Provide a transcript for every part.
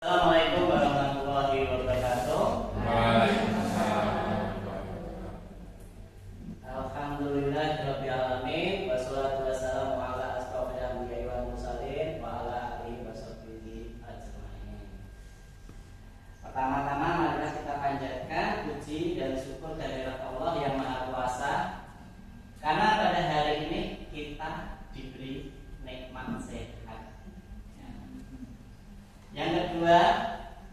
Assalamualaikum warahmatullahi wabarakatuh. Waalaikumsalam. Alhamdulillahirabbil alamin wassalatu wassalamu ala asrofil anbiya'i wal mursalin wa ala alihi washabbihi ajmain. Pertama-tama marilah kita panjatkan puji dan syukur kehadirat Allah yang Maha Kuasa karena pada hari ini kita diberi nikmat sehat. Yang kedua,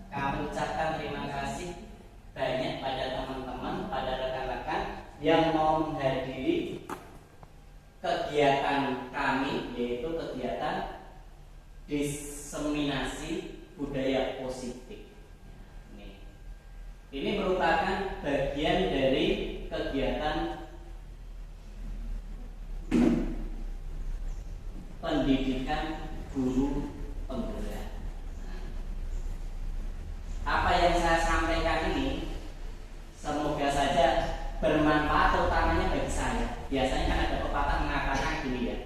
kami ucapkan terima kasih banyak pada teman-teman, pada rekan-rekan yang mau menghadiri kegiatan kami, yaitu kegiatan diseminasi budaya positif. Ini merupakan bagian dari kegiatan pendidikan guru penggerak. Apa yang saya sampaikan ini semoga saja bermanfaat, terutamanya bagi saya. Biasanya kan ada pepatah mengatakan gini ya,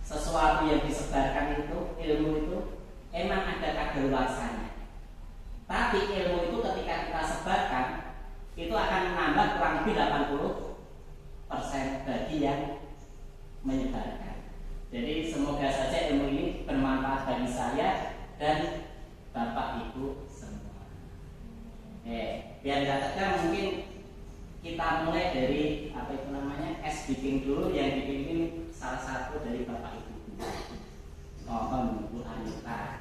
sesuatu yang disebarkan itu, ilmu itu emang ada kadaluarsanya. Tapi ilmu itu ketika kita sebarkan itu akan menambah kurang lebih 80% bagi yang menyebarkan. Jadi semoga saja ilmu ini bermanfaat bagi saya dan Bapak Ibu semua. Biar katakan mungkin kita mulai dari apa itu namanya SBK dulu yang dipimpin salah satu dari Bapak Ibu. Mohon Bu Anita.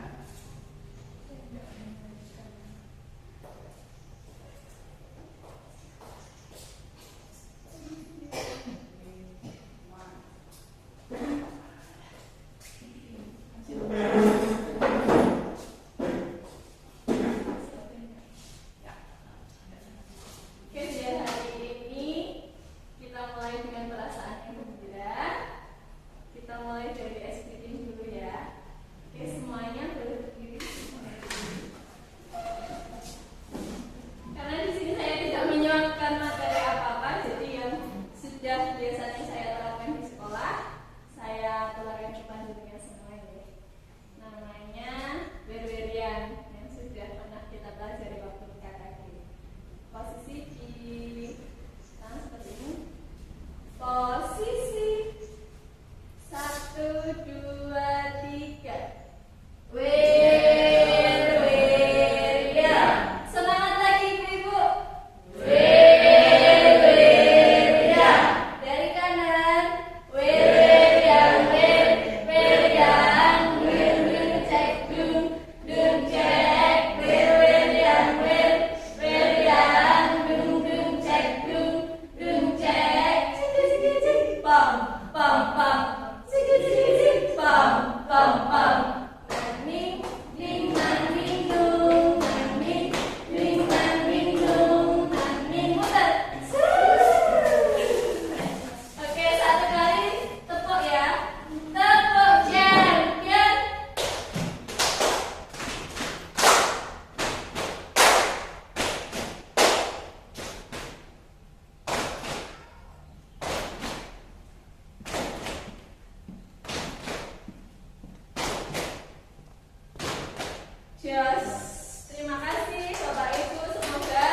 Terima kasih Bapak Ibu, semoga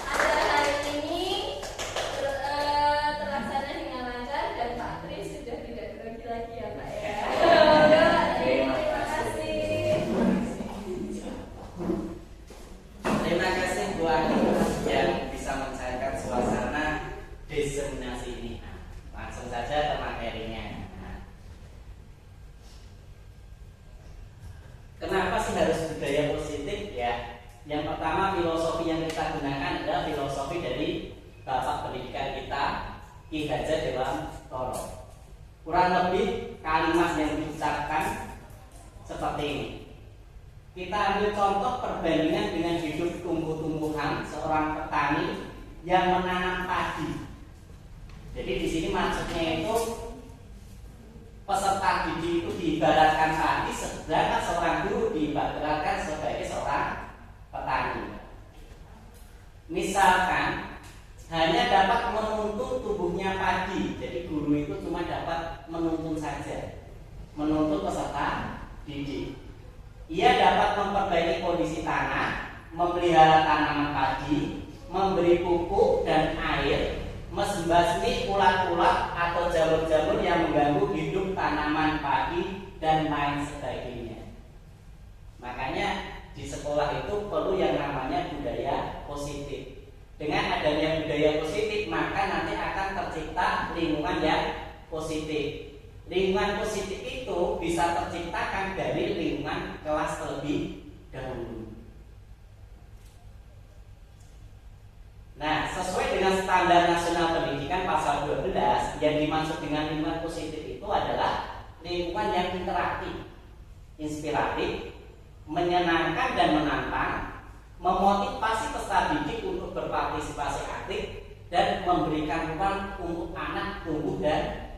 acara hari ini terlaksana dengan lancar dan Pak Tri sudah tidak grogi lagi ya Pak ya. Terima kasih. Terima kasih Bu Anita yang bisa mencairkan suasana diseminasi ini. Langsung saja ke materinya. Kenapa sih harus budaya positif ya? Yang pertama, filosofi yang kita gunakan adalah filosofi dari Bapak Pendidikan kita, Ki Hajar Dewantoro. Kurang lebih kalimat yang diucapkan seperti ini. Kita ambil contoh perbandingan dengan hidup tumbuh-tumbuhan seorang petani yang menanam padi. Jadi di sini maksudnya itu peserta didik itu diibaratkan padi, sedangkan seorang guru diibaratkan sebagai seorang petani. Misalkan hanya dapat menuntun tubuhnya padi, jadi guru itu cuma dapat menuntun saja, menuntun peserta didik. Ia dapat memperbaiki kondisi tanah, memelihara tanaman padi, memberi pupuk dan air, membasmi ulat-ulat atau jamur-jamur yang mengganggu hidup tanaman padi dan lain sebagainya. Makanya di sekolah itu perlu yang namanya budaya positif. Dengan adanya budaya positif, maka nanti akan tercipta lingkungan yang positif. Lingkungan positif itu bisa terciptakan dari lingkungan kelas terlebih dahulu. Nah, sesuai dengan Standar Nasional Pendidikan pasal 12, yang dimaksud dengan lingkungan positif itu adalah lingkungan yang interaktif, inspiratif, menyenangkan dan menantang, memotivasi peserta didik untuk berpartisipasi aktif, dan memberikan ruang untuk anak tumbuh dan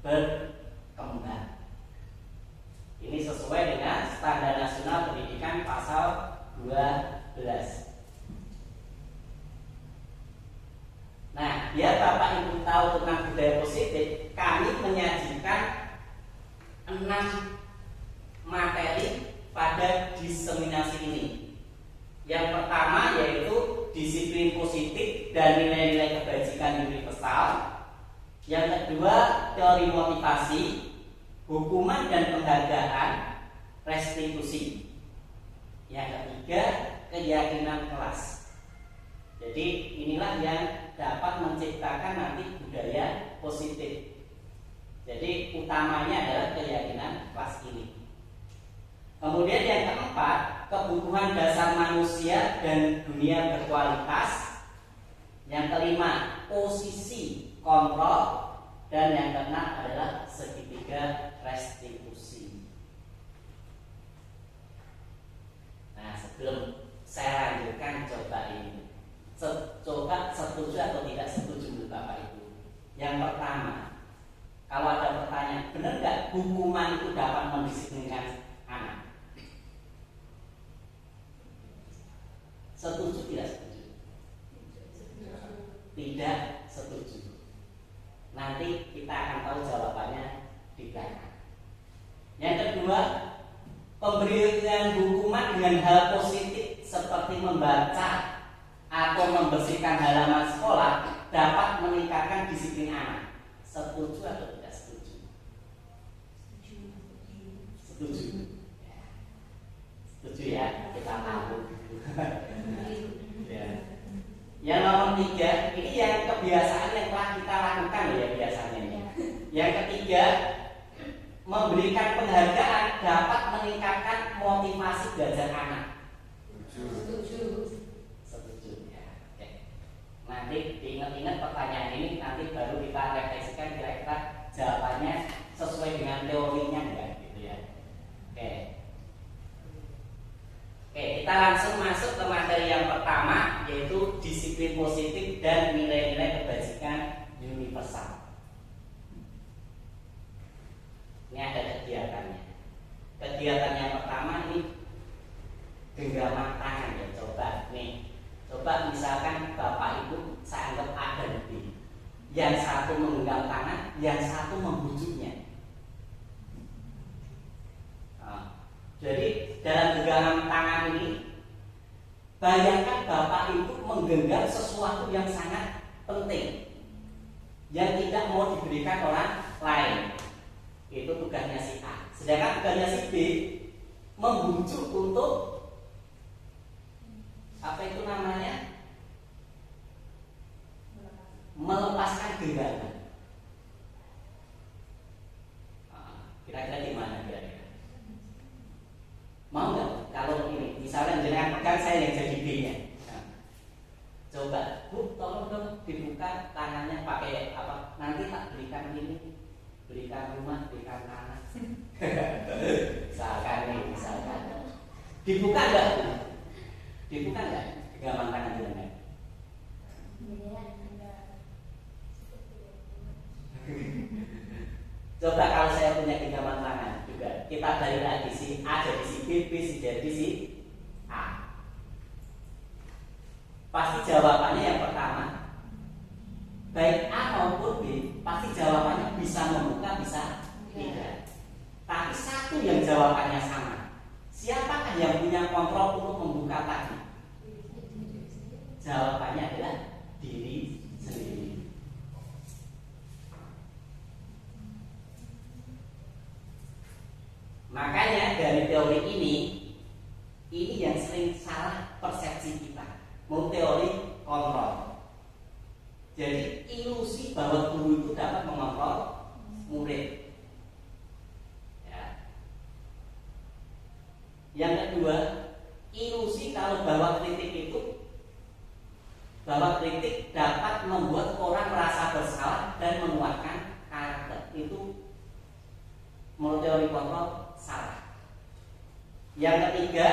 berkembang. Ini sesuai dengan Standar Nasional Pendidikan pasal 12. Nah, biar Bapak Ibu tahu tentang budaya positif, kami menyajikan 6 materi pada diseminasi ini. Yang pertama yaitu disiplin positif dan nilai-nilai kebajikan universal. Yang kedua, teori motivasi, hukuman dan penghargaan, restitusi. Yang ketiga, keyakinan kelas. Jadi inilah yang dapat menciptakan nanti budaya positif. Jadi utamanya adalah keyakinan kelas ini. Kemudian yang keempat, kebutuhan dasar manusia dan dunia berkualitas. Yang kelima, posisi kontrol. Dan yang keenam adalah segitiga restitusi. Nah, sebelum saya lanjutkan coba ini, coba setuju atau tidak setuju Bapak Ibu. Yang pertama, kalau ada pertanyaan, benar nggak hukuman itu dapat mendisiplinkan anak? Setuju tidak setuju? Tidak setuju. Nanti kita akan tahu jawabannya di belakang. Yang kedua, pemberian hukuman dengan hal positif seperti membaca atau membersihkan halaman sekolah dapat meningkatkan disiplin anak. Setuju atau tidak setuju? Setuju. Setuju ya, kita tahu. Ya. Yang nomor 3, ini yang kebiasaan yang telah kita lakukan ya biasanya ini. Yang ketiga, memberikan penghargaan dapat meningkatkan motivasi belajar anak. Setuju. Setuju ya. Oke. Nanti diingat-ingat pertanyaan ini, nanti baru kita refleksikan kira-kira jawabannya sesuai dengan teorinya enggak gitu ya. Oke. Oke, kita langsung masuk ke materi yang pertama, yaitu disiplin positif dan nilai-nilai kebajikan universal. Ini ada kegiatannya. Kegiatan yang pertama ini genggaman tangan ya. Coba nih, coba misalkan Bapak Ibu saya anggap A dan B. Yang satu menggenggam tangan, yang satu membujuknya. Jadi dalam genggaman tangan ini, bayangkan Bapak Ibu menggenggam sesuatu yang sangat penting, yang tidak mau diberikan orang lain. Itu tugasnya si A. Sedangkan tugasnya si B membujuk untuk apa itu namanya? Melepaskan genggaman. Kira-kira gimana kira-kira? Mau nggak kalau ini misalnya jangan pegang, saya yang jadi B-nya. Nah, coba Bu, tolong dong dibuka tangannya pakai apa? Nanti tak berikan ini, berikan rumah, berikan tanah. Misalkan nih, misalkan. Dibuka nggak? Dibuka nggak? Genggaman tangan jenengan. Coba kalau saya punya genggaman tangan juga, kita balik lagi, si A jadi si B, B jadi si A. Pasti jawabannya yang pertama, baik A maupun B, pasti jawabannya bisa membuka, bisa tidak. Tapi satu yang jawabannya sama. Siapa mengontrol untuk membuka tadi? Jawabannya adalah diri sendiri. Makanya dari teori ini yang sering salah persepsi kita. Mau teori kontrol. Jadi ilusi bahwa guru itu dapat mengontrol murid. Ya. Yang kedua, ilusi kalau bahwa kritik dapat membuat orang merasa bersalah dan menguatkan karakter. Itu menurut teori kontrol salah. Yang ketiga,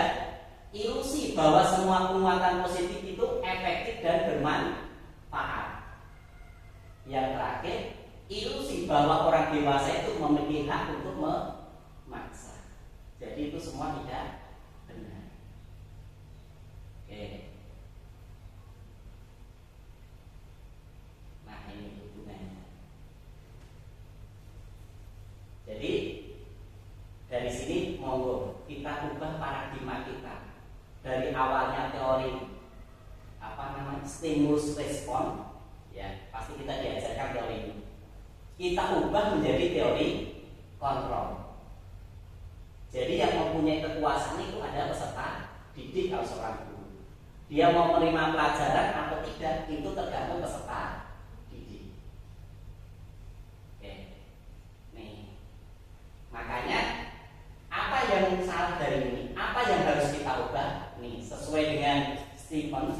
ilusi bahwa semua penguatan positif itu efektif dan bermanfaat. Yang terakhir, ilusi bahwa orang dewasa itu memiliki hak untuk memaksa. Jadi itu semua tidak benar. Oke. Nah, ini hubungannya. Jadi dari sini monggo kita ubah paradigma kita. Dari awalnya teori stimulus respon, ya pasti kita diajarkan teori ini. Kita ubah menjadi teori kontrol. Jadi yang mempunyai kekuasaan itu adalah peserta didik atau seorang guru. Dia mau menerima pelajaran atau tidak itu tergantung peserta didik. Oke. Nih. Makanya apa yang salah dari ini? Apa yang harus kita ubah? Nih, sesuai dengan Stephen,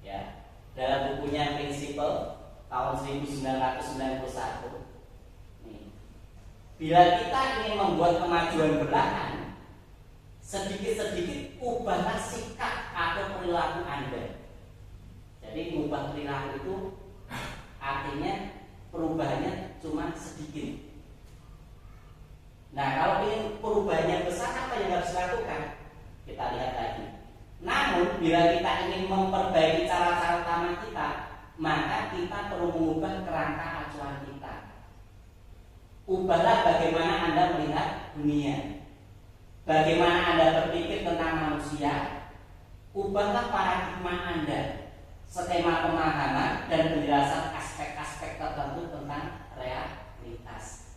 ya, dalam bukunya Principle tahun 1991. Nih, bila kita ingin membuat kemajuan perlahan, sedikit-sedikit ubahlah sikap atau perilaku Anda. Jadi mengubah perilaku itu artinya perubahannya cuma sedikit. Nah, kalau ingin perubahannya besar, apa yang harus dilakukan? Kita lihat lagi. Namun, bila kita ingin memperbaiki cara-cara utama kita, maka kita perlu mengubah kerangka acuan kita. Ubahlah bagaimana Anda melihat dunia, bagaimana Anda berpikir tentang manusia. Ubahlah paradigma Anda, skema pemahaman dan penjelasan aspek-aspek tertentu tentang realitas.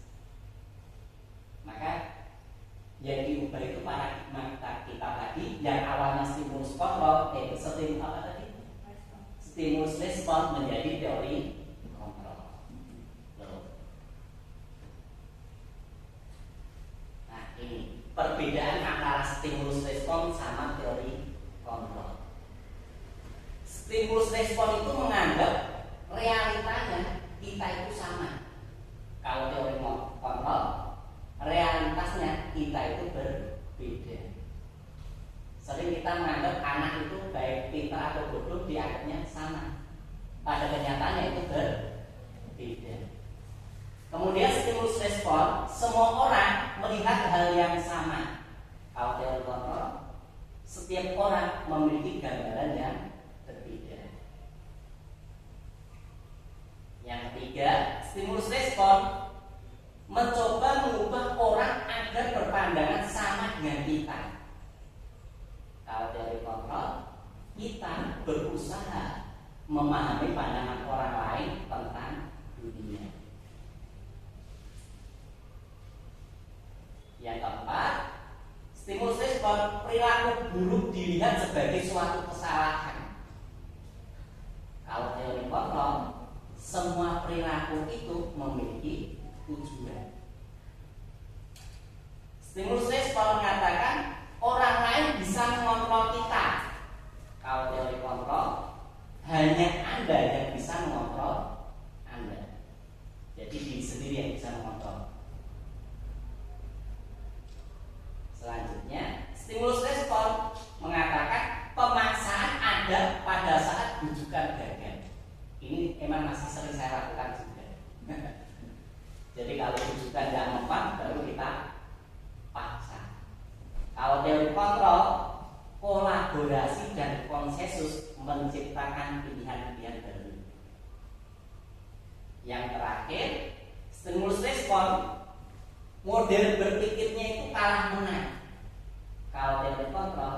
Maka yang diubah itu paradigma kita tadi, yang awalnya stimulus kontrol, yaitu stimulus respon menjadi teori kontrol. Nah, ini perbedaan antara stimulus respon sama teori kontrol. Stimulus respon itu menganggap realitanya kita itu sama. Kalau teori kontrol, realitasnya kita itu berbeda. Sering kita menganggap anak itu baik pintar atau bodoh dianggapnya sama. Pada kenyataannya itu berbeda. Kemudian stimulus respon, semua orang melihat hal yang sama. Kalau teori kontrol, setiap orang memiliki gambaran yang berbeda. Yang ketiga, stimulus respon mencoba mengubah orang agar berpandangan sama dengan kita. Kalau teori kontrol, kita berusaha memahami pandangan orang lain tentang dunia. Yang keempat, stimulus respon, perilaku buruk dilihat sebagai suatu kesalahan. Kalau teori kontrol, semua perilaku itu memiliki tujuan. Stimulus respon mengatakan orang lain bisa mengontrol kita. Kalau teori kontrol, hanya Anda yang bisa mengontrol Anda. Jadi diri sendiri yang bisa mengontrol. Selanjutnya, stimulus respon mengatakan pemaksaan ada pada saat rujukan gagal. Ini emang masih sering saya lakukan juga. Jadi kalau rujukan tidak mempan, baru kita paksa. Kalau teori kontrol, kolaborasi dan konsensus menciptakan pilihan-pilihan baru. Yang terakhir, stimulus respon, model berpikirnya itu kalah menang. Kalau teori kontrol,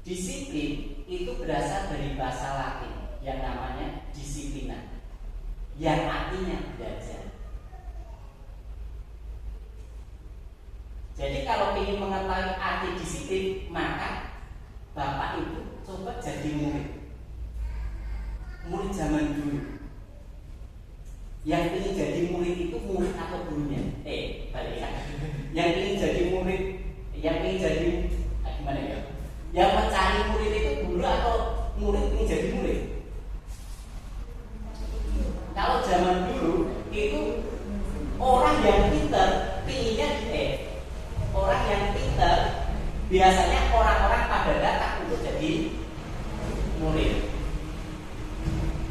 Disiplin itu berasal dari bahasa Latin yang namanya disiplina, yang artinya belajar. Jadi kalau ingin mengetahui arti disiplin, maka Bapak Ibu coba jadi murid zaman dulu. Yang ingin jadi murid itu murid atau gurunya? Balik ya. Yang ingin jadi murid, yang ingin jadi gimana ya? Yang mencari murid itu guru atau murid ingin jadi murid? Kalau zaman dulu itu orang yang pintar pinginnya orang yang pintar biasanya orang-orang pada datang untuk jadi murid.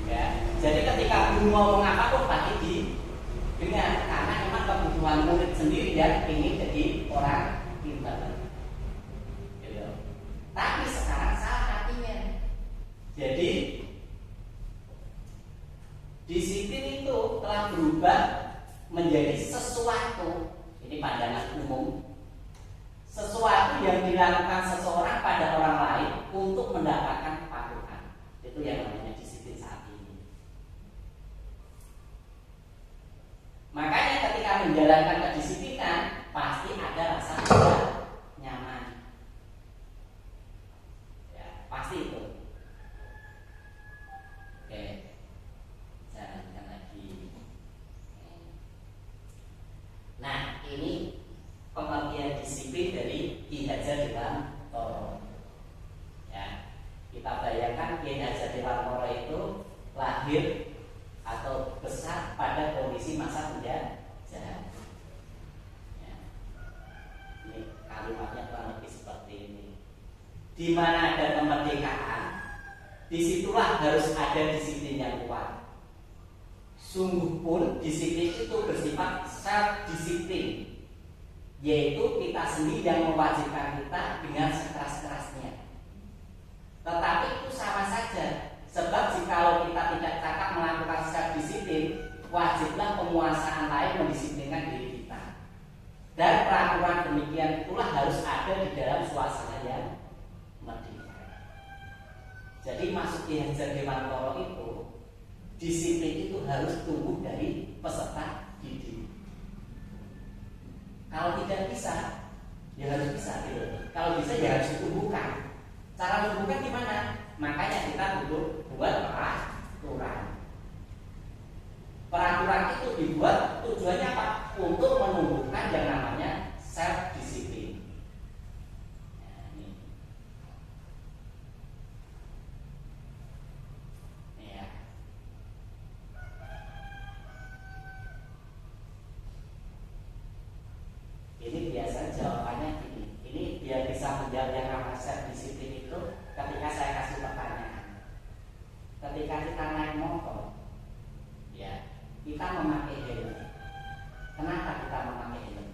Ya, jadi ketika guru mau ngomong pun pasti didengar karena memang kebutuhan murid sendiri yang ingin jadi orang pintar. Gitu. Tapi sekarang salah artinya. Jadi disiplin itu telah berubah menjadi sesuatu, ini pandangan umum, sesuatu yang dilakukan seseorang pada orang lain untuk mendapatkan kepatuhan. Itu yang namanya disiplin saat ini. Makanya ketika menjalankan kedisiplinan pasti ada rasa tidak nyaman. Ya, pasti itu. Oke. Jalankan lagi. Nah, ini pengertian disiplin dari Ki Hajar Dewantara. Ya, kita bayangkan Ki Hajar Dewantara itu lahir atau besar pada kondisi masa penjajahan. Ya. Ini kalimatnya kurang lebih seperti ini. Di mana ada kemerdekaan, disitulah harus ada disiplin yang kuat. Sungguh pun disiplin itu bersifat self-disiplin, yaitu kita sendiri yang mewajibkan kita dengan sekeras-kerasnya. Tetapi itu sama saja, sebab jikalau kita tidak cakap melakukan self-disiplin, wajiblah penguasaan lain mendisiplinkan diri kita. Dan peraturan demikian itulah harus ada di dalam suasana yang merdeka. Jadi maksud Ki Hajar Dewantara itu, disiplin itu harus tumbuh dari peserta didik. Kalau tidak bisa, ya harus bisa gitu. Kalau bisa ya harus ditumbuhkan. Cara menumbuhkan gimana? Makanya kita butuh buat peraturan. Peraturan itu dibuat tujuannya apa? Untuk menumbuhkan yang namanya self disiplin. Nah, ini. Ya. Ini biasa jawabannya gini. Ini biar bisa menjawab yang namanya self disiplin itu ketika saya kasih pertanyaan. Ketika kita naik motor, ya, kita memakai helm. Kenapa kita memakai helm?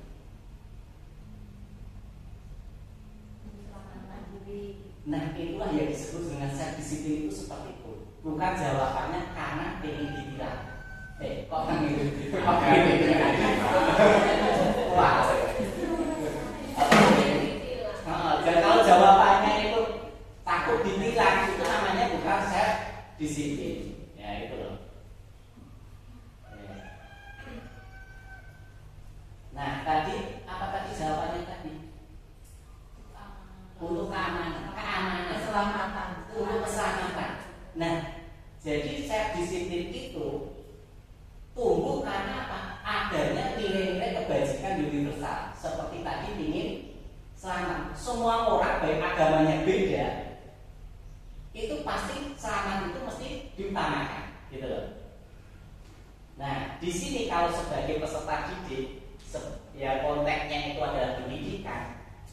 Nah, itulah yang disebut dengan self disiplin itu seperti itu. Bukan jawabannya karena ingin ditilang. Kok kan gitu? Wah. Dan kalau jawabannya itu takut ditilang, itu namanya bukan self disiplin. Ya itu loh. Nah tadi apa tadi jawabannya tadi? Untuk keamanan, keselamatan, untuk keselamatan. Nah jadi self disiplin itu tumbuh karena apa? Adanya nilai-nilai kebajikan universal. Seperti tadi ingin selamat. Semua orang baik agamanya beda, itu pasti selamat itu mesti diutamakan, gitu loh. Nah, di sini kalau sebagai peserta didik, ya konteksnya itu adalah pendidikan.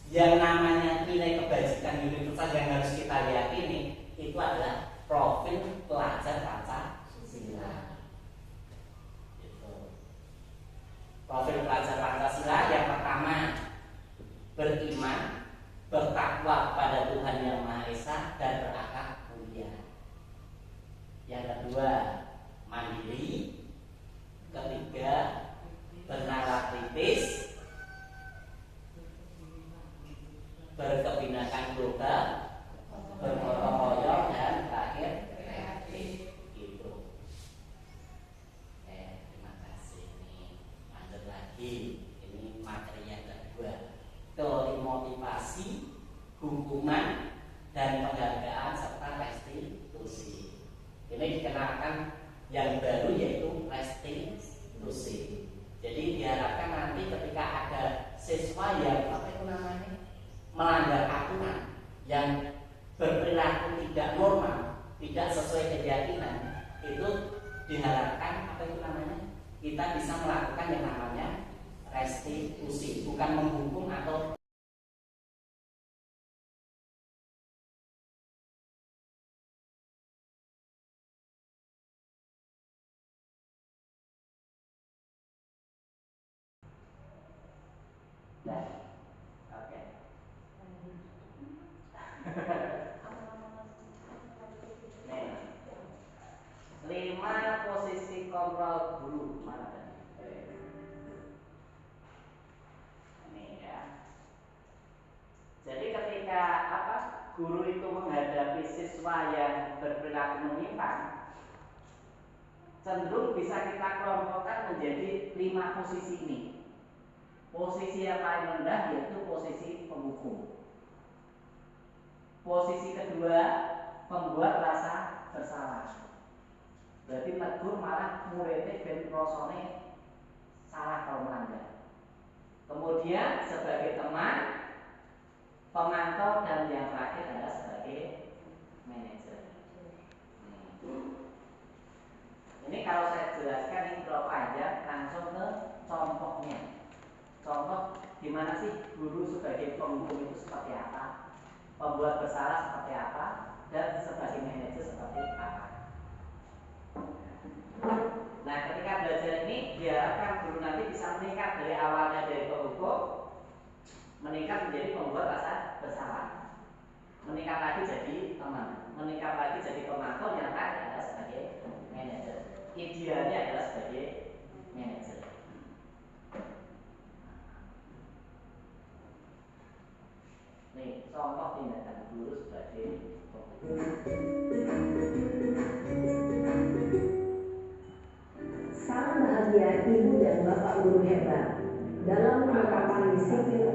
Yang namanya nilai kebajikan universal yang harus kita yakini itu adalah profil pelajar Pancasila. Profil pelajar Pancasila yang pertama beriman, bertakwa pada Tuhan Yang Maha Esa dan berakhlak mulia. Yang kedua mandiri. Ketiga bernalar kritis, berkebinekaan global. hukuman dan penghargaan serta restitusi. Ini dikenakan yang baru yaitu restitusi. Jadi diharapkan nanti ketika ada siswa yang melanggar aturan, yang berperilaku tidak normal, tidak sesuai keyakinan, itu diharapkan kita bisa melakukan yang namanya restitusi, bukan menghukum atau oke. Nih, 5 posisi kontrol guru mana tadi? Ini ya. Jadi ketika guru itu menghadapi siswa yang berperilaku menyimpang, cenderung bisa kita kelompokkan menjadi 5 posisi ini. Posisi yang paling rendah yaitu posisi penghukum. Posisi kedua, membuat rasa bersalah. Berarti negur malah muridnya ben rasane salah kalau melanggar. Kemudian sebagai teman, pemantau, dan yang terakhir adalah sebagai manajer. Ini kalau saya jelaskan ini terlalu panjang, langsung ke contohnya. Contoh gimana sih guru sebagai penghukum itu seperti apa, pembuat bersalah seperti apa, dan sebagai manajer seperti apa. Nah, ketika belajar ini diharapkan guru nanti bisa meningkat dari awalnya dari penghukum, meningkat menjadi pembuat rasa bersalah, meningkat lagi jadi teman, meningkat lagi jadi pemantau, yang terakhir adalah sebagai manajer. Idealnya adalah sebagai manajer. Nih, contoh tindakan guru sebagai penghukum. Salam bahagia Ibu dan Bapak guru hebat dalam penerapan disiplin.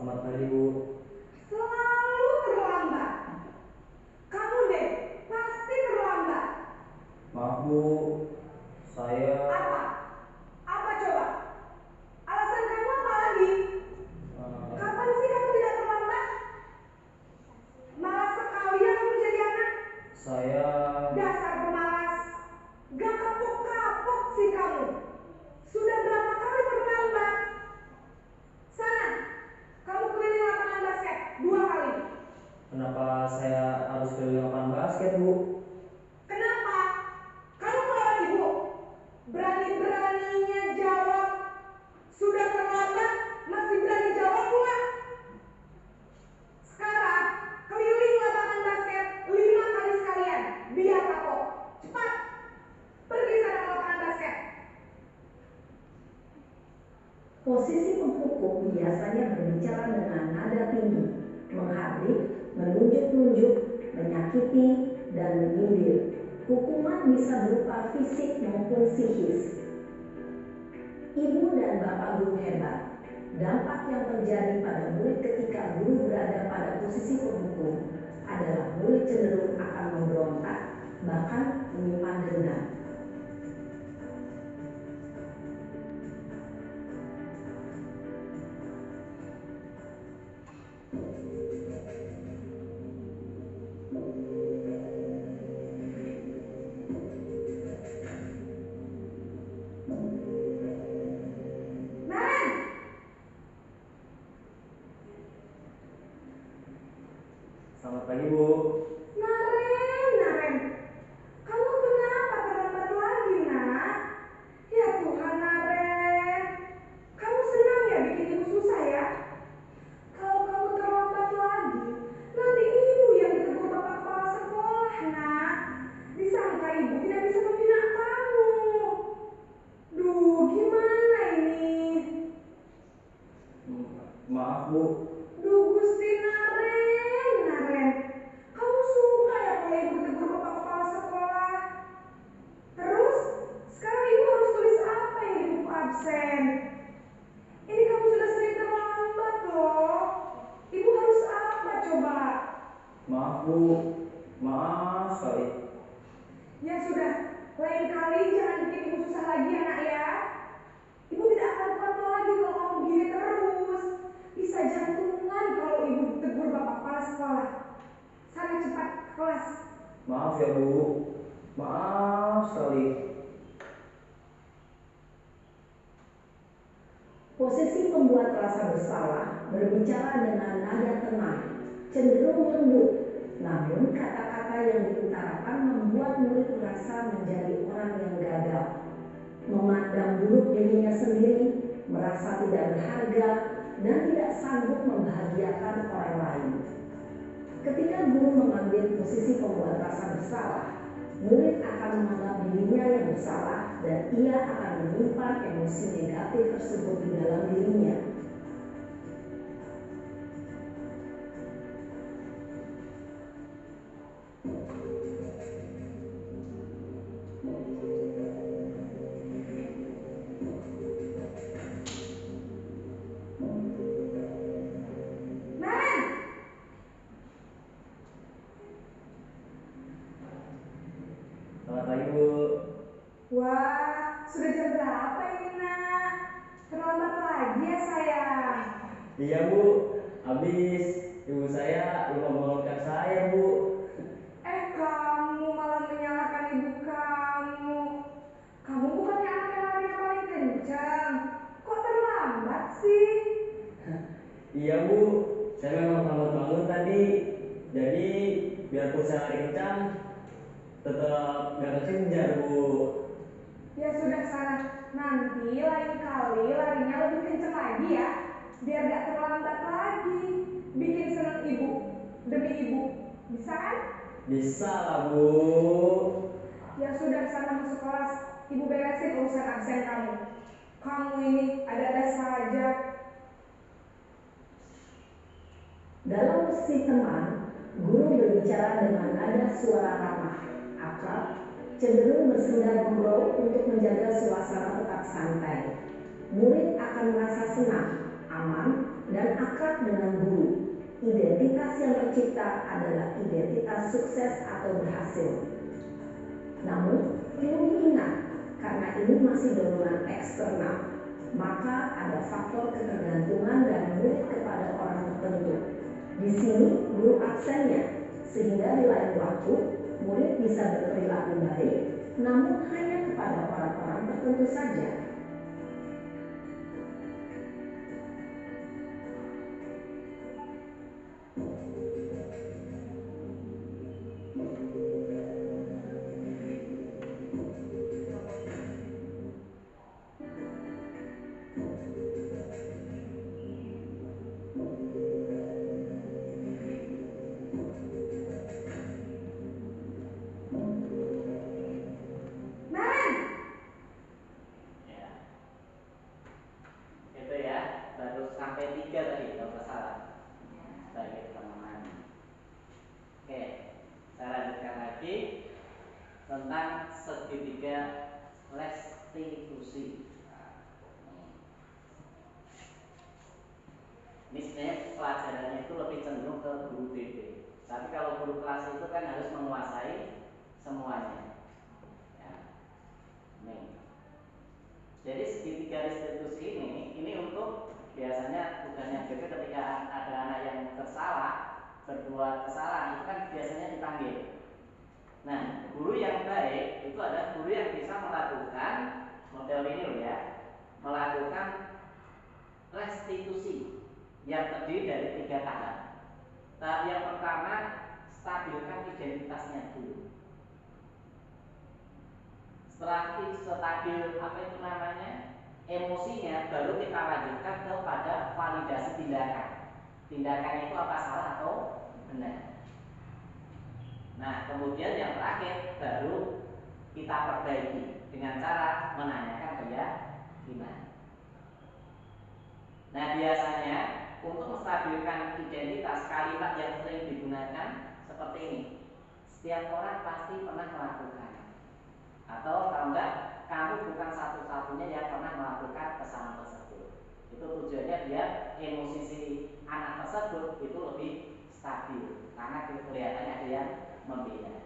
Selamat pagi, Bu. Selalu terlambat. Kamu deh pasti terlambat. Maaf, Bu. Saya Apa? Apa coba? Alasan kamu apa lagi? Kapan sih kamu tidak terlambat? Malas sekali ya kamu jadi anak. saya Dasar pemalas. Gak kapok-kapok sih kamu. Sudah berapa kali terlambat? Sana, kamu keliling lapangan basket 2 kali. kenapa saya harus keliling lapangan basket, Bu? Kenapa? Kamu melawan ibu. Berani-beraninya jawab. Sudah terlambat, masih berani jawab pula. Sekarang, keliling lapangan basket 5 kali sekalian. Biar kapok. Cepat. Pergi sana ke lapangan basket. Posisi penghukum biasanya berbicara dengan nada tinggi, menghardik, menunjuk-nunjuk, menyakiti, dan menyindir. Hukuman bisa berupa fisik maupun psikis. Ibu dan Bapak guru hebat, dampak yang terjadi pada murid ketika guru berada pada posisi penghukum adalah murid cenderung akan memberontak, bahkan menyimpan dendam. Naren, Selamat pagi, Bu. Naren, kamu kenapa terlambat lagi, nak? Ya Tuhan, Naren, kamu senang ya bikin ibu susah ya? Kalau kamu terlambat lagi, nanti ibu yang ditegur bapak kepala sekolah, nak. Disangka ibu tidak bisa membina kamu. Duh, gimana ini? Maaf, Bu. Duh, Gusti Naren, kamu suka ya kalau ibu ditegur bapak kepala sekolah? Terus, sekarang ibu harus tulis apa yang di buku absen? Ini kamu sudah sering terlambat loh. Ibu harus apa coba? Maaf, Bu. Maaf sekali. Ya sudah, lain kali jangan bikin ibu susah lagi ya, nak ya. Ibu tidak akan kuat lagi kalau kamu begini terus. Bisa jantungan kalau ibu ditegur bapak kepala sekolah. Sana cepat ke kelas. Maaf ya, Bu. Maaf sekali. Posisi pembuat rasa bersalah berbicara dengan nada tenang, cenderung lembut, namun kata-kata yang diutarakan membuat murid merasa menjadi orang yang gagal, memandang buruk dirinya sendiri, merasa tidak berharga, dan tidak sanggup membahagiakan orang lain. Ketika guru mengambil posisi pembuat rasa bersalah, murid akan menganggap dirinya yang bersalah dan ia akan menyimpan emosi negatif tersebut di dalam dirinya. Naren, Selamat pagi, Bu. wah, sudah jam berapa ini, nak? Terlambat lagi ya, sayang. Iya, Bu. Habis ibu saya lupa membangunkan saya, Bu. Kamu malah menyalahkan ibu kamu. Kamu bukannya anak yang larinya paling kencang. Kok terlambat sih? Iya, Bu. Saya memang terlambat bangun tadi. Jadi biarpun saya lari kencang, tetap gak kekejar, Bu. Ya sudah sana. Nanti lain kali larinya lebih kencang lagi ya. Biar gak terlambat lagi. Bikin senang ibu. Demi ibu. Bisa kan? Bisa lah, Bu. Ya sudah sana masuk kelas. Ibu beresin urusan absen kamu. Kamu ini ada-ada saja. Dalam posisi teman, guru berbicara dengan nada suara ramah, akrab, cenderung bersenda gurau untuk menjaga suasana tetap santai. Murid akan merasa senang, aman, dan akrab dengan guru. Identitas yang tercipta adalah identitas sukses atau berhasil. Namun, perlu diingat, karena ini masih dorongan eksternal, maka ada faktor ketergantungan dari murid kepada orang tertentu. Di sini guru absennya, sehingga di lain waktu murid bisa berperilaku baik, namun hanya kepada orang-orang tertentu saja. Naren, Ya. Itu ya, baru sampai 3 tadi kalau nggak salah. Bagi teman-teman. Oke, saya lanjutkan lagi tentang segitiga restitusi. Ini sebenarnya pelajarannya itu lebih cenderung ke guru TP. Tapi kalau guru kelas itu kan harus menguasai semuanya. Ya. Nih. Jadi segitiga restitusi ini untuk biasanya tugasnya juga ketika ada anak yang bersalah, berbuat kesalahan itu kan biasanya dipanggil. Nah, guru yang baik itu adalah guru yang bisa melakukan model ini loh ya, melakukan restitusi yang terdiri dari 3 tahap. Tahap yang pertama, stabilkan identitasnya dulu. Setelah stabil emosinya, baru kita lanjutkan kepada validasi tindakan. Tindakan itu apa salah atau benar. Nah, kemudian yang terakhir baru kita perbaiki dengan cara menanyakan keyakinan. Nah, biasanya untuk menstabilkan identitas, kalimat yang sering digunakan seperti ini. Setiap orang pasti pernah melakukan. Atau kalau enggak, kamu bukan satu-satunya yang pernah melakukan kesalahan tersebut. Itu tujuannya biar emosi si anak tersebut itu lebih stabil, karena kelihatannya ada yang membeda.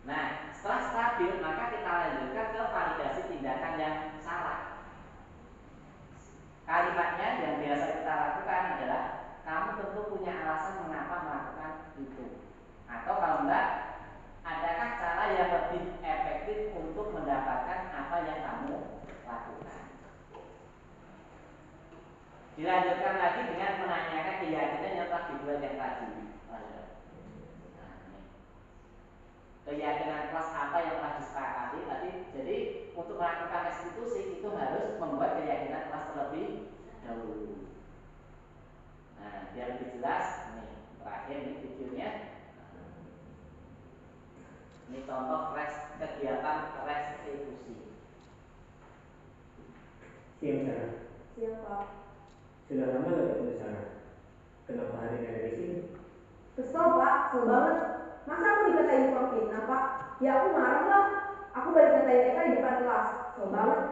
Nah, setelah stabil, maka kita lanjutkan ke validasi tindakan yang salah. Kalimatnya yang biasa kita lakukan adalah, kamu tentu punya alasan mengapa melakukan itu. Atau kalau enggak, adakah cara yang lebih efektif untuk mendapatkan apa yang kamu lakukan? Dilanjutkan lagi dengan menanyakan keyakinan yang telah dibuat yang tadi. Keyakinan kelas apa yang telah disepakati tadi. Jadi untuk melakukan restitusi itu harus membuat keyakinan kelas terlebih dahulu. Nah, biar lebih jelas, nih terakhir nih videonya. Ini contoh kegiatan restitusi. Siang Sarah. Siap Pak. Sudah lama gak ketemu Sarah? Kenapa hari ini ada di sini? Kesel Pak, kesel banget. Masa aku dikatain tukang fitnah Pak? Ya aku marah lah. Aku balik katain Eka di depan kelas. Kesel banget.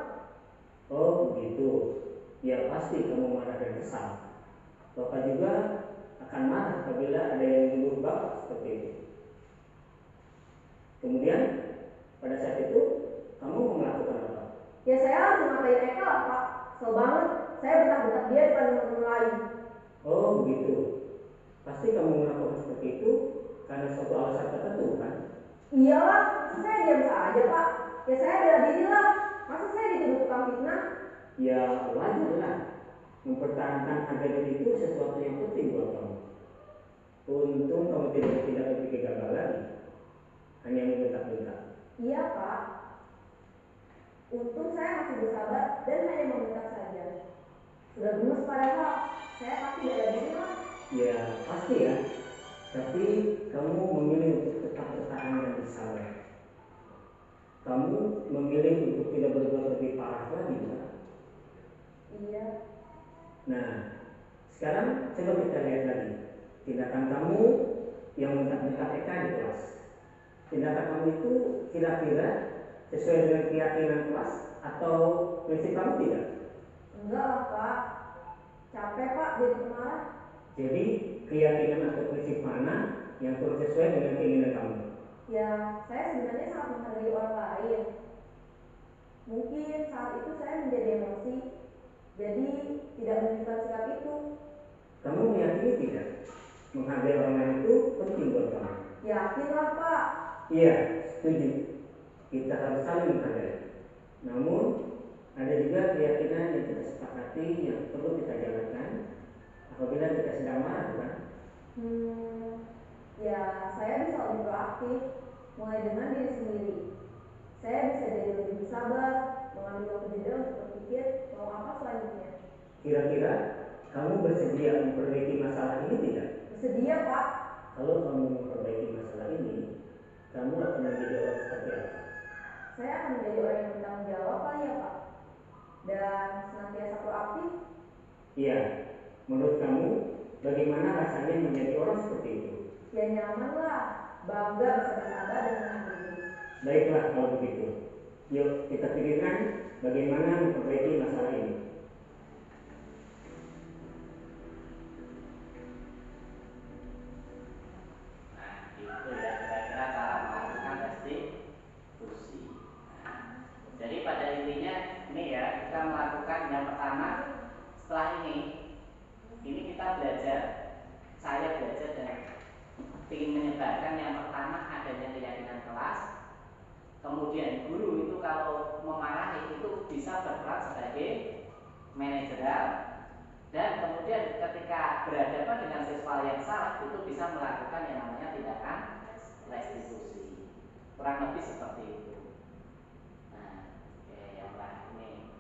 Oh begitu. Ya pasti kamu marah dan kesal. Bapak juga akan marah apabila ada yang menuduh Bapak seperti itu. Kemudian pada saat itu kamu mau melakukan apa? Ya saya langsung ngatain Eka lah Pak. Kesel banget. Saya bentak-bentak dia depan teman-teman lain. Oh begitu. Pasti kamu melakukan seperti itu karena suatu alasan tertentu kan? Iyalah, masa saya diam saja Pak? Ya saya bela diri lah. Masa saya dituduh tukang fitnah? Ya wajar lah. Mempertahankan harga diri itu sesuatu yang penting buat kamu. Untung kamu tidak berpikir gagal lagi. Hanya membentak-bentak. Iya Pak. Untung saya masih bersabar dan hanya membentak saja. Sudah gemes padahal, saya pasti bela diri lah. Ya pasti ya. Tapi kamu memilih untuk tetap bertahan dan bersabar. Kamu memilih untuk tidak berbuat lebih parah lagi kan? Iya. Nah, sekarang coba kita lihat lagi tindakan kamu yang bentak-bentak Eka di kelas. Tindakan kamu itu kira-kira sesuai dengan keyakinan kelas atau prinsip kamu tidak? Enggak lah Pak. Capek Pak jadi pemarah. Jadi keyakinan atau prinsip mana yang kurang sesuai dengan keinginan kamu? Ya, saya sebenarnya sangat menghargai orang lain. Mungkin saat itu saya menjadi emosi, jadi tidak menunjukkan sikap itu. Kamu meyakini tidak? Menghargai orang lain itu penting buat kamu. Yakin lah Pak. Iya, setuju. Kita harus saling menghargai. Namun, ada juga keyakinan yang kita sepakati yang perlu kita jalankan apabila kita sedang marah, kan? Ya saya bisa lebih proaktif, mulai dengan diri sendiri. Saya bisa jadi lebih bersabar, mengambil waktu jeda untuk berpikir mau apa selanjutnya. Kira-kira kamu bersedia memperbaiki masalah ini tidak? Bersedia Pak. Kalau kamu memperbaiki masalah ini, kamu akan menjadi orang seperti apa? Saya akan menjadi orang yang bertanggung jawab kali ya Pak. Dan senantiasa proaktif. Iya, menurut kamu bagaimana rasanya menjadi orang seperti itu? Ya nyaman lah, bangga bisa bersabar dan menghadapi. Baiklah kalau begitu. Yuk kita pikirkan bagaimana memperbaiki masalah ini. Nah, itu ya kira-kira cara Kemudian guru itu kalau memarahi itu bisa berperan sebagai manajerial, dan kemudian ketika berhadapan dengan siswa yang salah itu bisa melakukan yang namanya tindakan restitusi. Kurang lebih seperti itu. Nah, oke, yang ini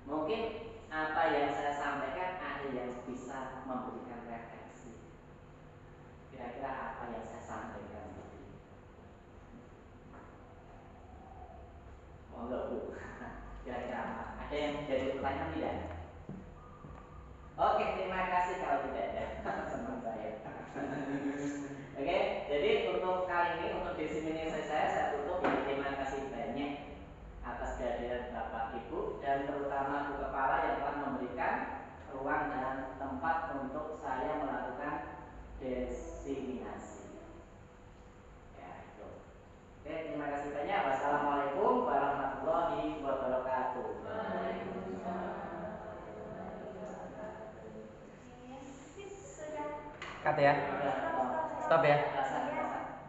mungkin apa yang saya sampaikan ada yang bisa memberikan refleksi. Kira-kira apa yang saya sampaikan tadi? Monggo Bu. Kira-kira apa? Ada yang jadi pertanyaan tidak? Oke, terima kasih kalau tidak ada. Senang saya. Oke, jadi untuk kali ini, untuk diseminasi saya tutup ya. Terima kasih banyak atas kehadiran Bapak Ibu dan terutama Bu Kepala yang telah memberikan ruang dan tempat untuk saya melakukan diseminasi. Ya, itu. Oke, terima kasih banyak. Wassalamualaikum warahmatullahi wabarakatuh. Cut ya. Stop ya.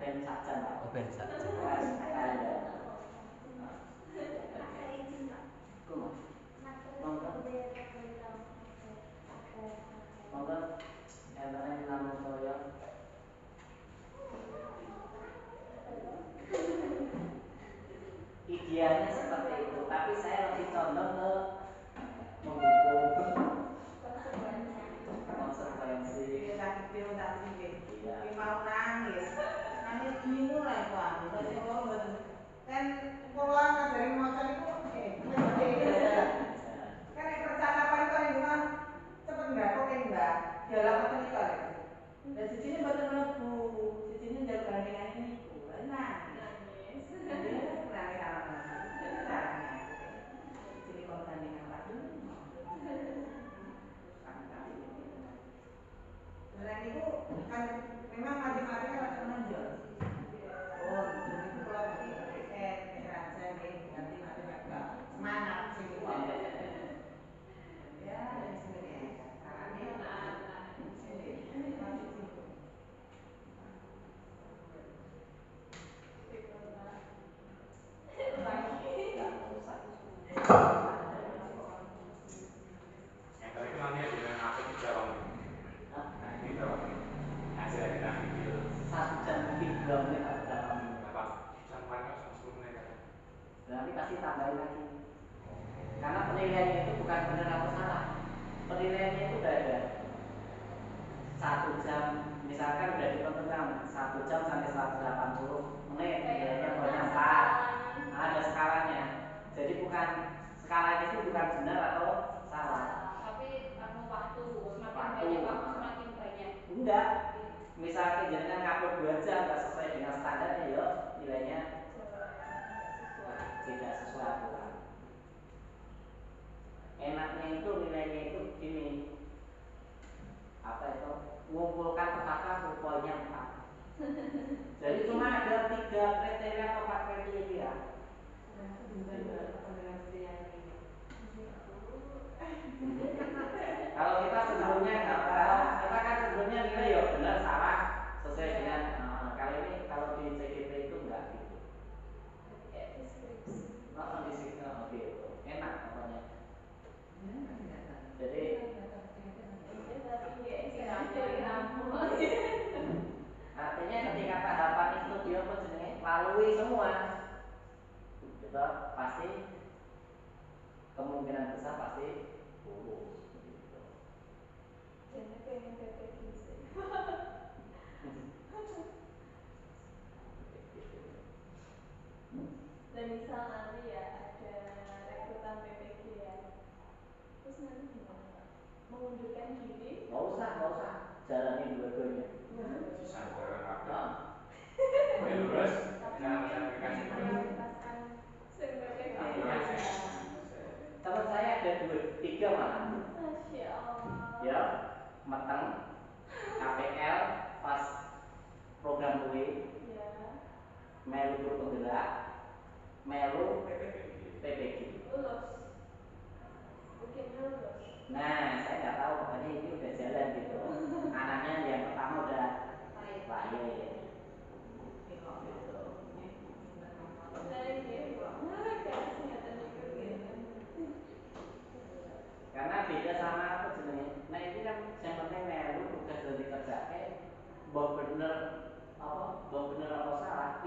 Ben saja, Pak. Oh, ben saja. Monggo, enten namun saya. Idealnya seperti itu, tapi saya lebih condong ke mendukung konsekuensi. Iya. Mau nangis bingung lah itu aku. Berarti kalau kan puluhan dari motor itu kan yang percakapan itu yang cuma cepet nggak kok enggak dalam apa nih kali. Dan di sini betul melebu, di sini jalur gandengan ini nangis. Dia nangis anak-anak. Jadi kalau gandengan lagi. Dan itu kan memang matematika harus menonjol. Oh, jadi itu kalau pakai raja ganti matematika semangat sih gitu. Ya, yang sebenarnya caranya Yang tadi kenalnya dengan apa sih jawab? Nah ini jawab hasil kita video 1 jam lebih 2 menit atau berapa menit? apa? Sampai kan 10 menit kan? Berarti pasti tambahin lagi. Karena penilaiannya itu bukan benar atau salah. Penilaiannya itu udah ada 1 jam, misalkan udah ditentukan 1 jam sampai 180 menit, nilainya pokoknya 4. Ada skalanya. Jadi bukan skalanya itu bukan benar atau salah. Tapi waktu semakin Waktu. banyak waktu semakin banyak. Enggak. Misalnya jangan ngupload 2 jam nggak sesuai dengan standarnya, ya nilainya tidak sesuai aturan. Enaknya itu nilainya itu gini, apa itu, mengumpulkan petaka poinnya 4. Jadi cuma ada 3 kriteria atau 4 kriteria. Kalau kita sebelumnya kita kan sebelumnya nilai ya benar salah sesuai dengan kali ini kalau di CGP itu enggak gitu. Gitu. Enak pokoknya. Jadi artinya ketika tahapan itu dia apa jenenge lalui semua, kita pasti kemungkinan besar pasti lulus. Gitu. Jadi pengen PPG sih. Dan misal nanti ya ada rekrutan PPG ya, terus nanti gimana Pak? Mengundurkan diri? Nggak usah, jalanin dua-duanya. Sisa jalan apa? Nah, Oke lulus, Tapi bisa mungkin aplikasi dulu. prioritaskan sering PPG. teman saya ada 3 malah. Masya Allah. Ya, meteng, KPL, pas program UI, Ya. melu grup penggerak, melu PPG. Lulus. Mungkin lulus. Nah, saya nggak tahu pokoknya ini udah jalan gitu. Anaknya yang pertama udah lahir. Gitu. Dari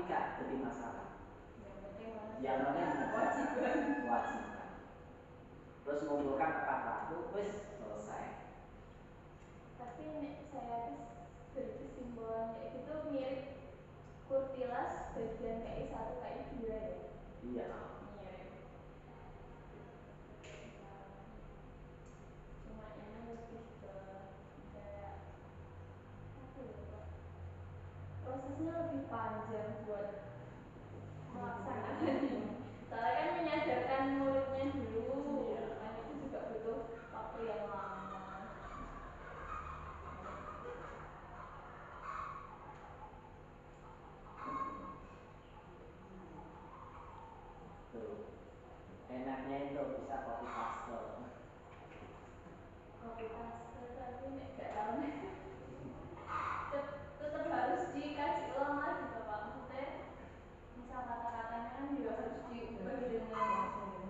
gak jadi masalah. Yang penting Yang penting kewajiban. kewajiban. Terus mengumpulkan tepat waktu, wis selesai. Tapi saya dari kesimpulannya itu mirip kurtilas bagian KI 1 KI 2 ya. Iya. Mirip. Cuma ini lebih ke kayak apa ya Pak? Prosesnya lebih panjang buat melaksanakan ini. Soalnya kan menyadarkan muridnya dulu, kan itu juga butuh waktu yang lama. Tuh. Enaknya itu bisa copy paste. Copy paste tapi nek gak tahu nih. Tetap harus dikaji ulang lagi Pak. Maksudnya misal kata-katanya kan juga harus diubah dengan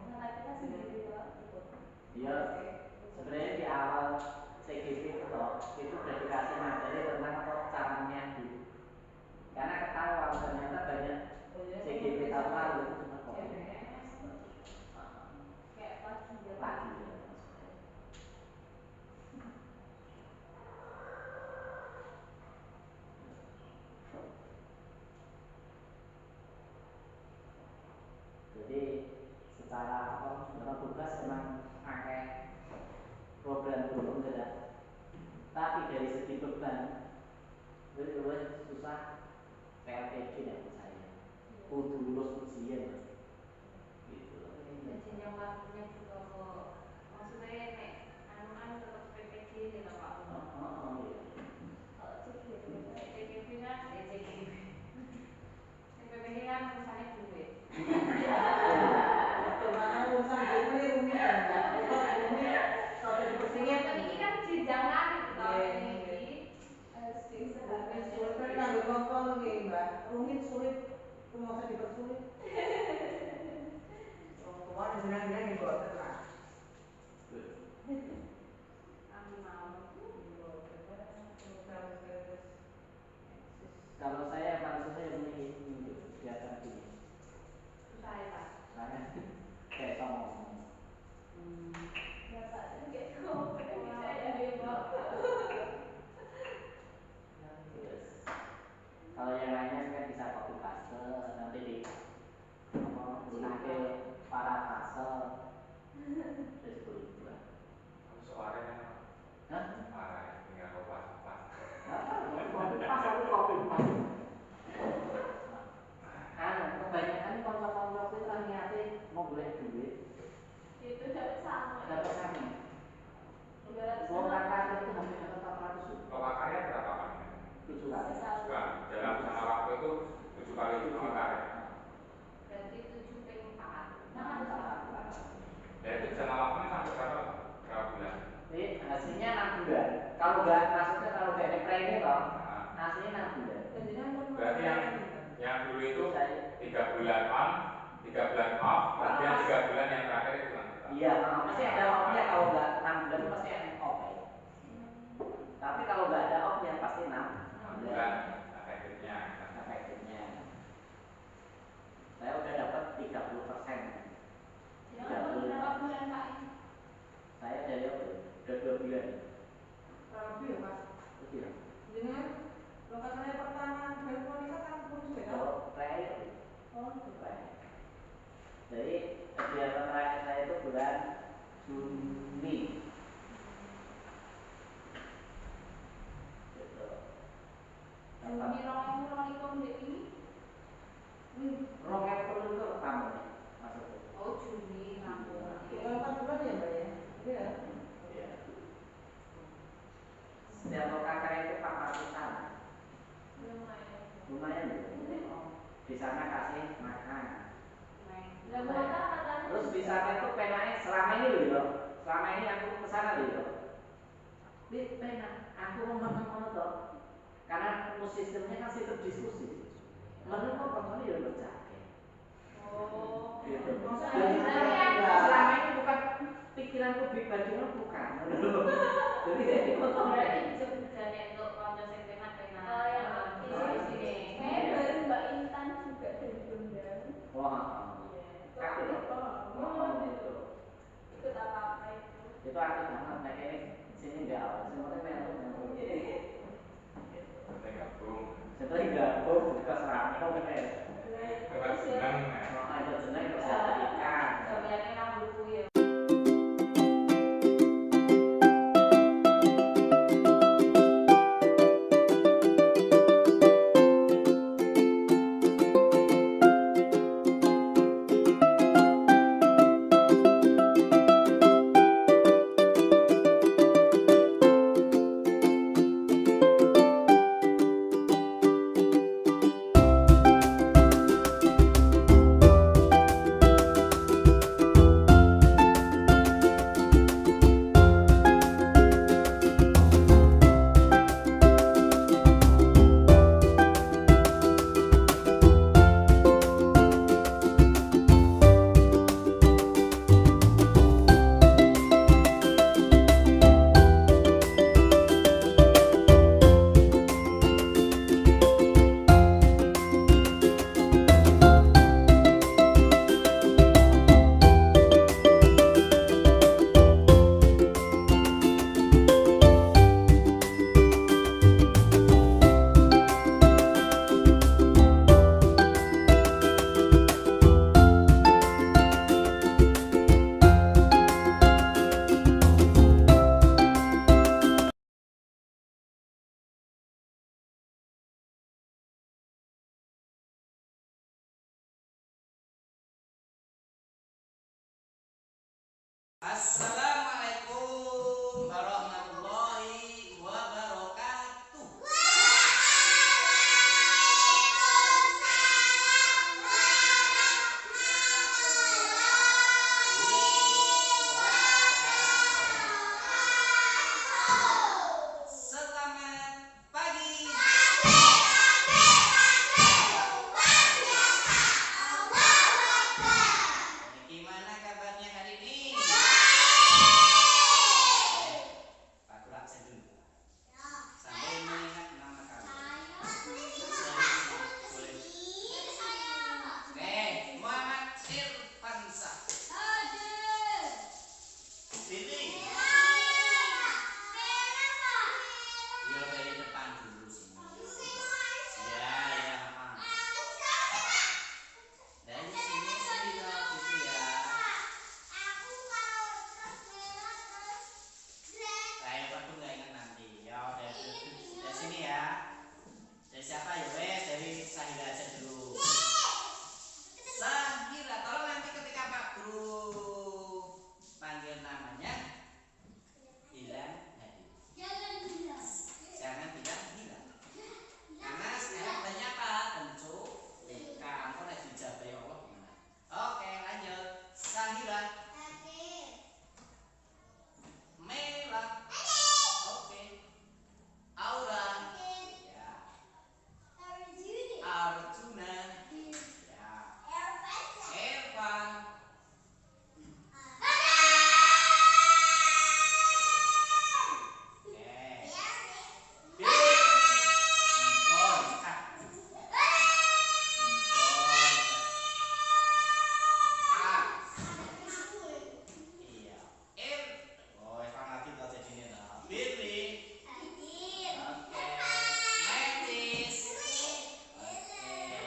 kata kita sendiri Pak. Iya. Sebenarnya di awal CGP itu udah dikasih materi tentang caranya dulu. Karena ketahuan ternyata banyak CGP tahun lalu itu cuma copy paste. Kayak plagiat. Plagiat. Jadi secara dalam tugas memang pakai program dulu enggak, tapi dari segi beban lebih susah PLTG ya menurut saya. Kudu lulus ujian gitu. Jadi yang waktunya juga kok maksudnya nek anu tetap PPG gitu Pak. Iya. Kalau CGP CGP kan CGP. PPG kan misalnya duit. Mana urusan itu rumit kan? Rumit. Kalau Yang penting kan jenjang kan gitu toh ini. harus Rumit diusahakan. sulit kan nggak gampang lagi mbak. Rumit sulit, itu nggak usah dipersulit. Orang tua bilang gitu lah. Kami mau. Kalau saya paling susah ini kegiatan ini. Susah ya Pak. Karena kayak ngomong. Bapak itu kayak kamu saya ya Bapak. Terus kalau yang lainnya kan bisa copy paste nanti di gunakan para fase terus berubah. Soalnya Hah? parah tinggal kopas-kopas. Copy paste aku copy paste. Kebanyakan konsep-konsep itu kan niatnya mau golek duit. Itu dapat sama. Dapat sama. 200. Kalau kakak itu hampir dapat 400. Kalau karya berapa Pak? 7 kali. Dalam sama waktu itu 7 kali karya. Berarti 7 per 4. Ya itu jangka waktunya sampai berapa bulan? Hasilnya 6 bulan. Kalau nggak maksudnya kalau nggak ada premi loh, hasilnya 6 bulan. Berarti yang dulu itu 3 bulan on, 3 bulan off, kemudian 3 bulan yang terakhir itu kan? Iya, pasti ada off-nya. Kalau nggak 6 bulan itu pasti ada off ya. Tapi kalau nggak ada off-nya pasti 6 bulan efektifnya. Efektifnya. Saya udah dapat 30%. Berapa bulan Pak? Saya dari udah 2 bulan. Lebih ya Pak. Lebih lah. Dengan lokasinya pertama dari Monica kan pun sudah. Kalau terakhir, terakhir. Jadi kegiatan terakhir saya itu bulan Juni. Gitu. Juni 2022 ini. Rongel perlu itu pertama nih, maksudnya. Oh Juni rampung. 4 bulan ya Mbak ya? Iya. Iya. Setiap lokasi itu 400-an. Lumayan loh. Di sana kasih makan. Terus di sana itu penanya selama ini loh. Selama ini aku kesana loh. Di pena, aku ngomong toh. Karena sistemnya kan sistem diskusi. Menurut kok kontrolnya ya berjaga. Oh. Gitu. Maksudnya Selama ini bukan pikiranku pribadi bukan. Jadi ini kontrolnya. Berarti sebutannya untuk konco sing penak-penak. Oh ya, Di sini. kayak baru Mbak Intan Wah, Iya, itu kaku aktif loh. banget itu. Ikut apa-apa itu. Itu aktif banget, nah ini sini enggak, semuanya melu. Kita gabung. Setelah gabung, buka serami kok bener. Kita seneng ya. Oh, itu seneng terus ada ikan. Sampeyan nang buku ya. Assalamualaikum warahmatullahi wabarakatuh. Selamat pagi. Gimana kabarnya hari ini? Pak Kurak saya dulu. Sampai mengingat nama kamu. Boleh. Muhammad Irfansyah. Sini. Ya dari depan dulu sini. Ya, dari sini loh, gitu ya. Saya waktu nggak ingat nanti. Ya, dari sini ya. Dari siapa ya, wes? Dari Sahira aja dulu. Sahira, tolong nanti ketika Pak Guru panggil namanya, bilang hadir. Jangan bilang hilang. Karena sekarang banyak apa? Tentu kamu lagi dijabai Allah gimana? Oke, lanjut. Sahira. Mela. Oke. Aura. Ya. Arjuna. Ya. Ervan. Oke. Bin. Empon. Iya. Oh, Evan lagi tak jadi ini lah. Billy. Oke. Metis. Oke.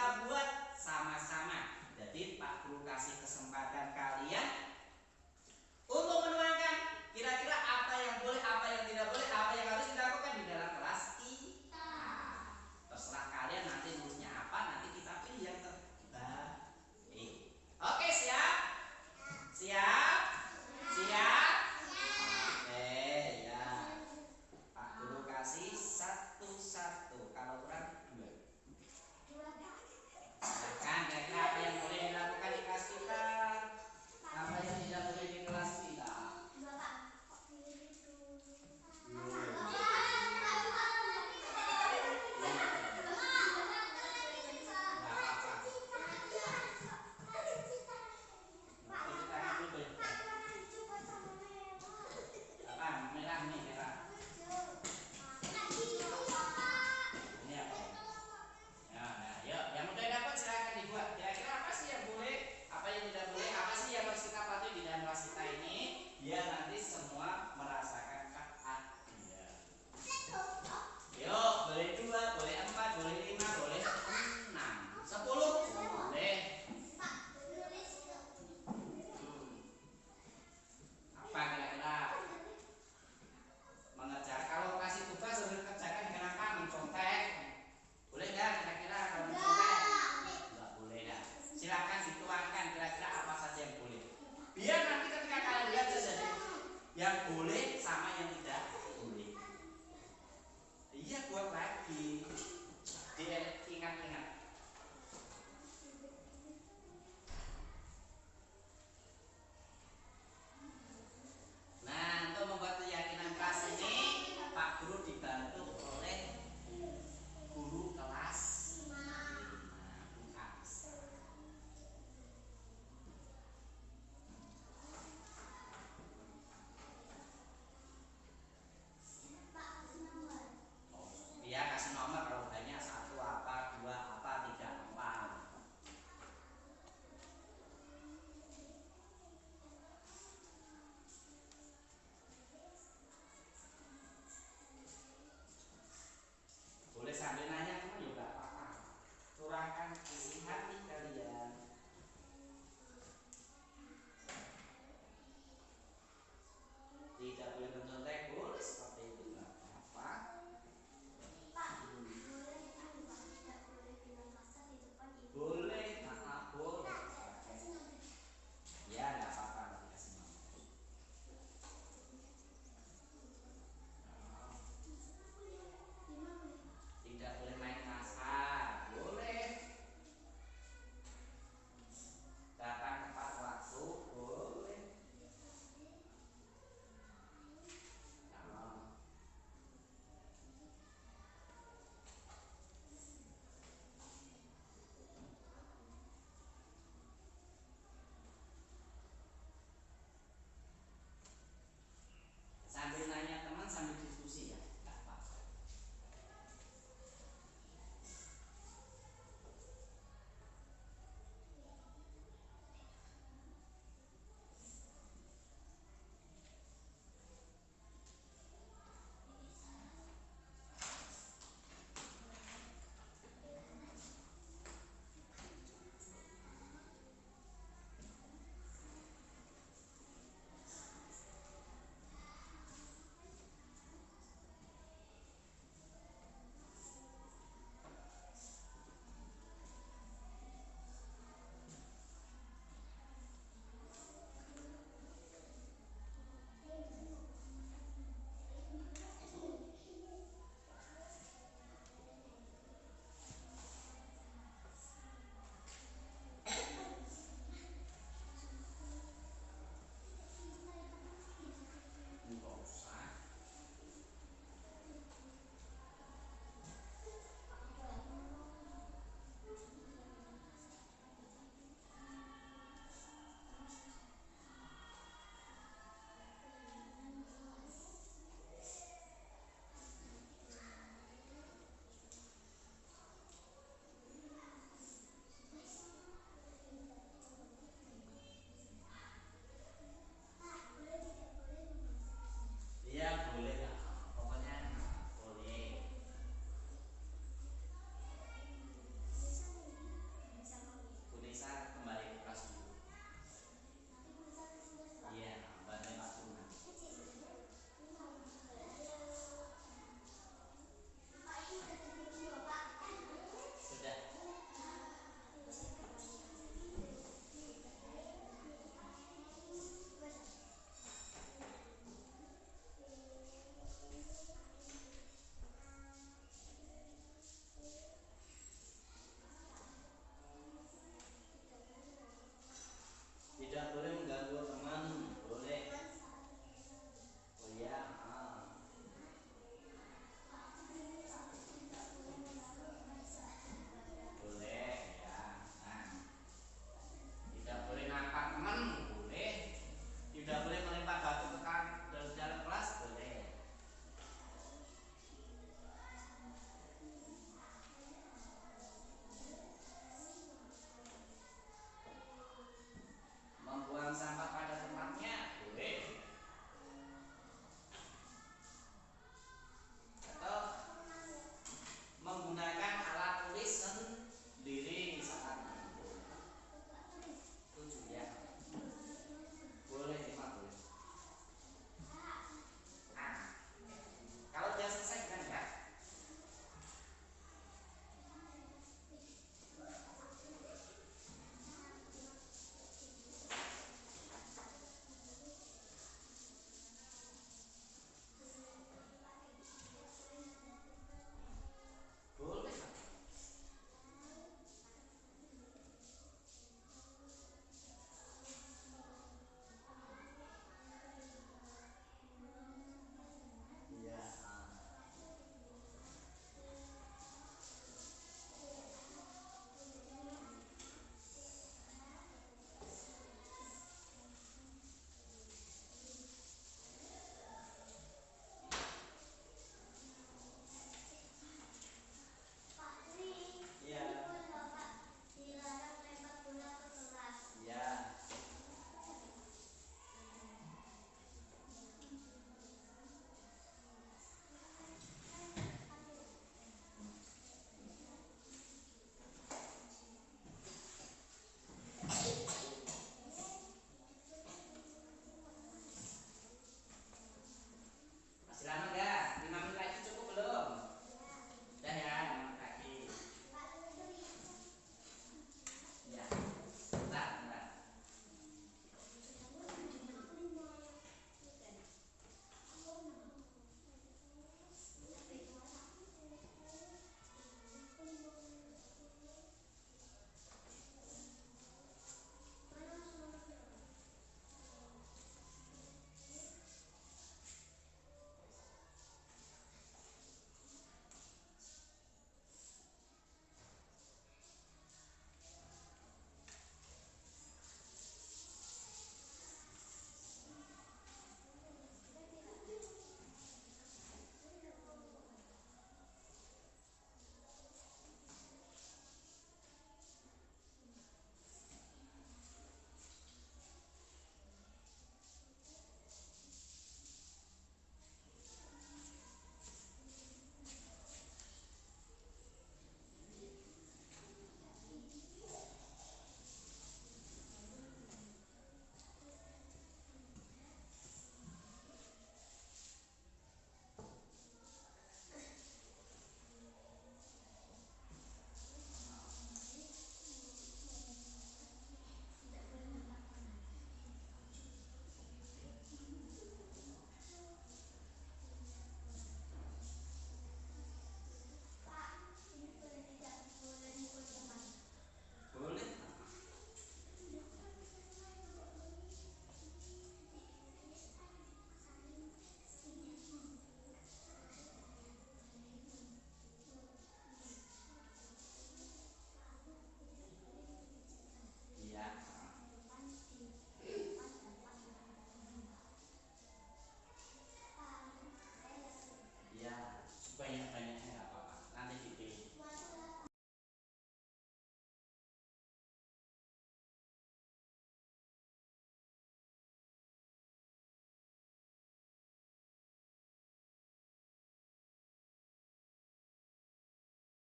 kita buat sama-sama. Jadi Pak Guru kasih kesempatan kalian